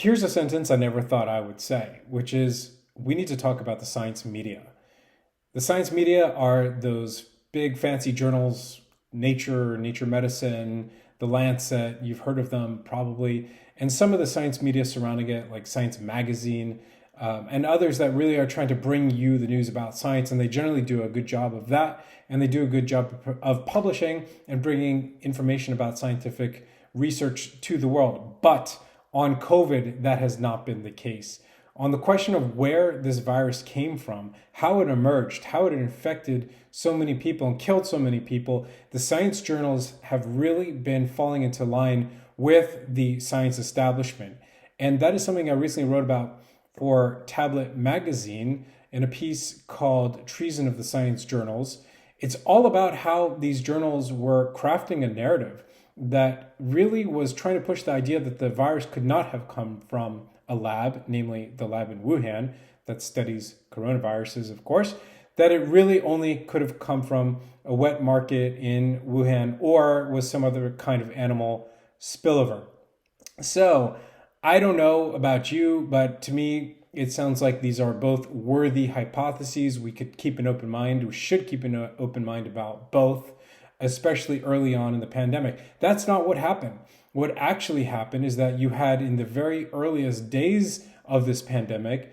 Here's a sentence I never thought I would say, which is we need to talk about the science media. The science media are those big fancy journals, Nature Medicine, the Lancet, you've heard of them probably, and some of the science media surrounding it, like Science Magazine, and others that really are trying to bring you the news about science, and they generally do a good job of that, and they do a good job of publishing and bringing information about scientific research to the world. But on COVID, that has not been the case. On the question of where this virus came from, how it emerged, how it infected so many people and killed so many people, the science journals have really been falling into line with the science establishment. And that is something I recently wrote about for Tablet Magazine in a piece called Treason of the Science Journals. It's all about how these journals were crafting a narrative that really was trying to push the idea that the virus could not have come from a lab, namely the lab in Wuhan that studies coronaviruses, of course, that it really only could have come from a wet market in Wuhan or was some other kind of animal spillover. So I don't know about you, but to me, it sounds like these are both worthy hypotheses. We could keep an open mind. We should keep an open mind about both, especially early on in the pandemic. That's not what happened. What actually happened is that you had in the very earliest days of this pandemic,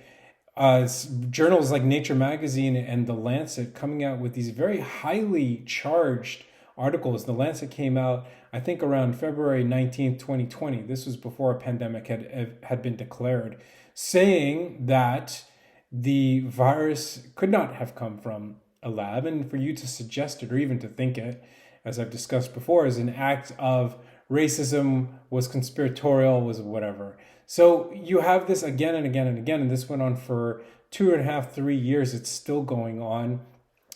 journals like Nature Magazine and The Lancet coming out with these very highly charged articles. The Lancet came out, I think, around February 19th, 2020. This was before a pandemic had been declared, saying that the virus could not have come from a lab. And for you to suggest it or even to think it, as I've discussed before, is an act of racism, was conspiratorial, was whatever. So you have this again and again and again, and this went on for 2.5, 3 years. It's still going on.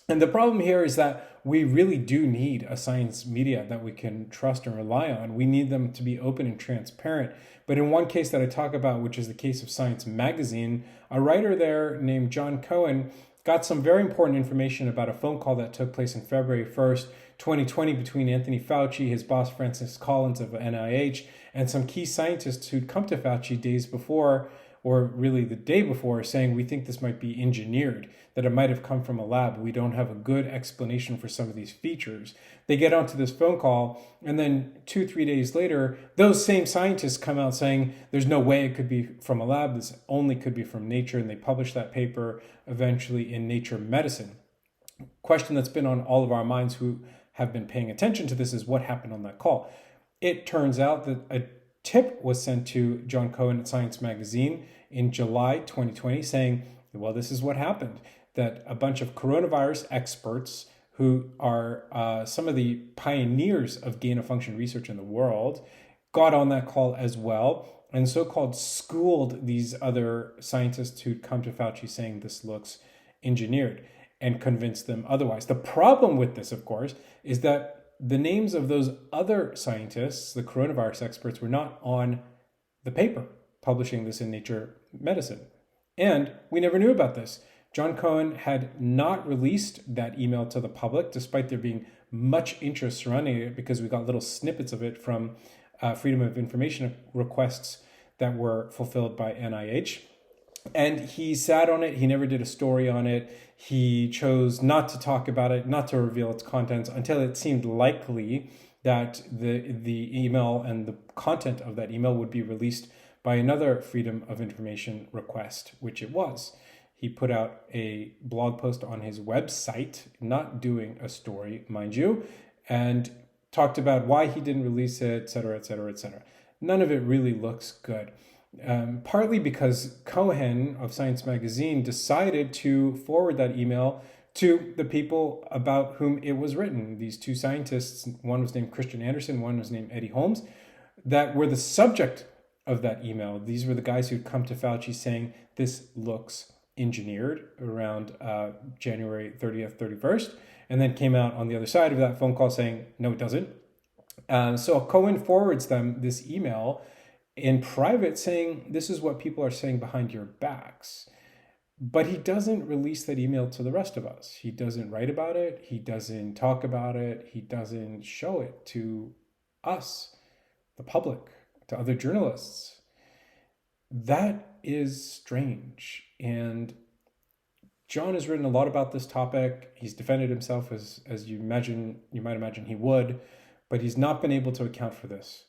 And the problem here is that we really do need a science media that we can trust and rely on. We need them to be open and transparent. But in one case that I talk about, which is the case of Science Magazine, a writer there named John Cohen got some very important information about a phone call that took place on February 1st, 2020 between Anthony Fauci, his boss Francis Collins of NIH, and some key scientists who'd come to Fauci days before, or really the day before, saying we think this might be engineered, that it might have come from a lab. We don't have a good explanation for some of these features. They get onto this phone call, and then 2-3 days later, those same scientists come out saying there's no way it could be from a lab, this only could be from nature, and they publish that paper eventually in Nature Medicine. Question that's been on all of our minds who have been paying attention to this is what happened on that call. It turns out that a tip was sent to John Cohen at Science Magazine in July 2020 saying, well, this is what happened, that a bunch of coronavirus experts who are some of the pioneers of gain-of-function research in the world got on that call as well and so-called schooled these other scientists who'd come to Fauci saying this looks engineered and convinced them otherwise. The problem with this, of course, is that the names of those other scientists, the coronavirus experts, were not on the paper publishing this in Nature Medicine. And we never knew about this. John Cohen had not released that email to the public, despite there being much interest surrounding it, because we got little snippets of it from Freedom of Information requests that were fulfilled by NIH. And he sat on it. He never did a story on it. He chose not to talk about it, not to reveal its contents until it seemed likely that the email and the content of that email would be released by another Freedom of Information request, which it was. He put out a blog post on his website, not doing a story, mind you, and talked about why he didn't release it, et cetera, et cetera, et cetera. None of it really looks good. Partly because Cohen of Science Magazine decided to forward that email to the people about whom it was written. These two scientists, one was named Christian Anderson, one was named Eddie Holmes, that were the subject of that email. These were the guys who'd come to Fauci saying this looks engineered around January 30th, 31st, and then came out on the other side of that phone call saying, no, it doesn't. So Cohen forwards them this email in private saying, this is what people are saying behind your backs. But he doesn't release that email to the rest of us. He doesn't write about it. He doesn't talk about it. He doesn't show it to us, the public, to other journalists. That is strange. And John has written a lot about this topic. He's defended himself as you might imagine he would, but he's not been able to account for this.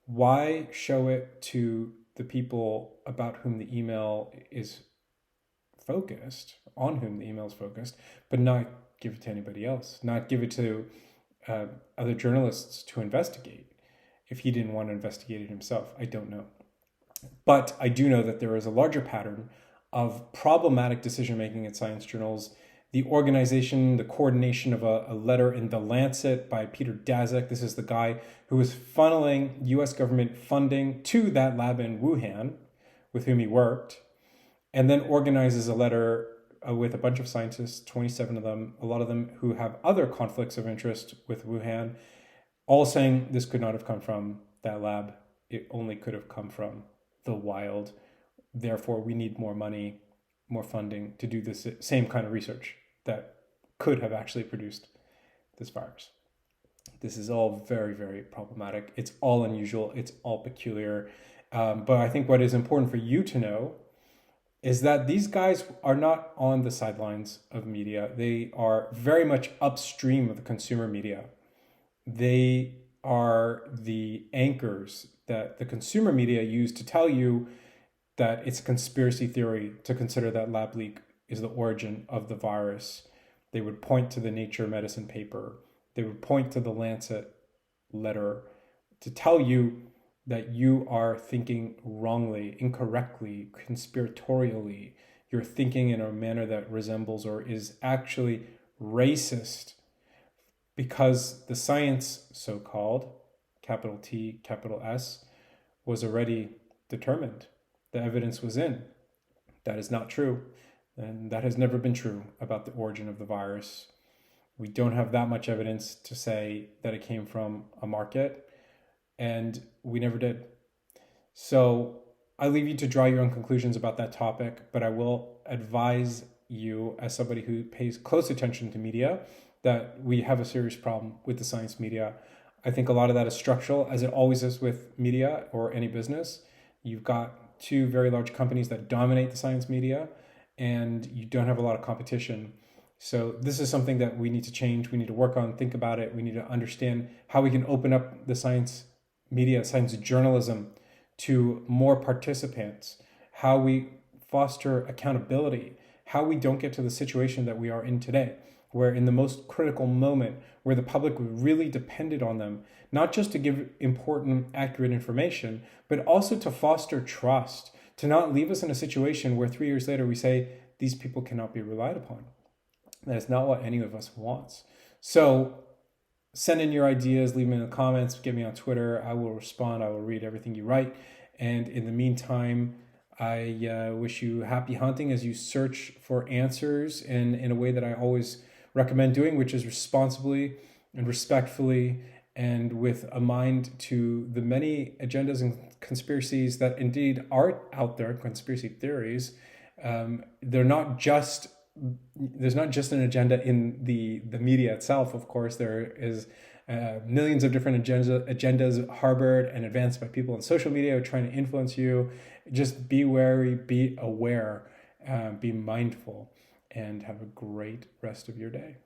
Why show it to the people about whom the email is focused, on whom the email is focused, but not give it to anybody else, not give it to other journalists to investigate? If he didn't want to investigate it himself, I don't know. But I do know that there is a larger pattern of problematic decision-making in science journals. The organization, the coordination of a letter in the Lancet by Peter Daszak. This is the guy who was funneling US government funding to that lab in Wuhan with whom he worked, and then organizes a letter with a bunch of scientists, 27 of them, a lot of them who have other conflicts of interest with Wuhan, all saying this could not have come from that lab. It only could have come from the wild. Therefore, we need more money, more funding to do this same kind of research that could have actually produced this virus. This is all very, very problematic. It's all unusual. It's all peculiar. But I think what is important for you to know is that these guys are not on the sidelines of media. They are very much upstream of the consumer media. They are the anchors that the consumer media use to tell you that it's a conspiracy theory to consider that lab leak is the origin of the virus. They would point to the Nature Medicine paper. They would point to the Lancet letter to tell you that you are thinking wrongly, incorrectly, conspiratorially. You're thinking in a manner that resembles or is actually racist, because the science, so-called, capital T, capital S, was already determined. The evidence was in. That is not true. And that has never been true about the origin of the virus. We don't have that much evidence to say that it came from a market, and we never did. So I leave you to draw your own conclusions about that topic, but I will advise you, as somebody who pays close attention to media, that we have a serious problem with the science media. I think a lot of that is structural, as it always is with media or any business. You've got two very large companies that dominate the science media, and you don't have a lot of competition. So this is something that we need to change. We need to work on, think about it. We need to understand how we can open up the science media, science journalism to more participants, how we foster accountability, how we don't get to the situation that we are in today, where in the most critical moment, where the public really depended on them, not just to give important, accurate information, but also to foster trust, to not leave us in a situation where 3 years later we say, these people cannot be relied upon. That is not what any of us wants. So send in your ideas, leave them in the comments, get me on Twitter. I will respond. I will read everything you write. And in the meantime, I wish you happy hunting as you search for answers in a way that I always recommend doing, which is responsibly and respectfully, and with a mind to the many agendas and conspiracies that indeed are out there, conspiracy theories. There's not just an agenda in the media itself. Of course, there is millions of different agendas harbored and advanced by people on social media who are trying to influence you. Just be wary, be aware, be mindful, and have a great rest of your day.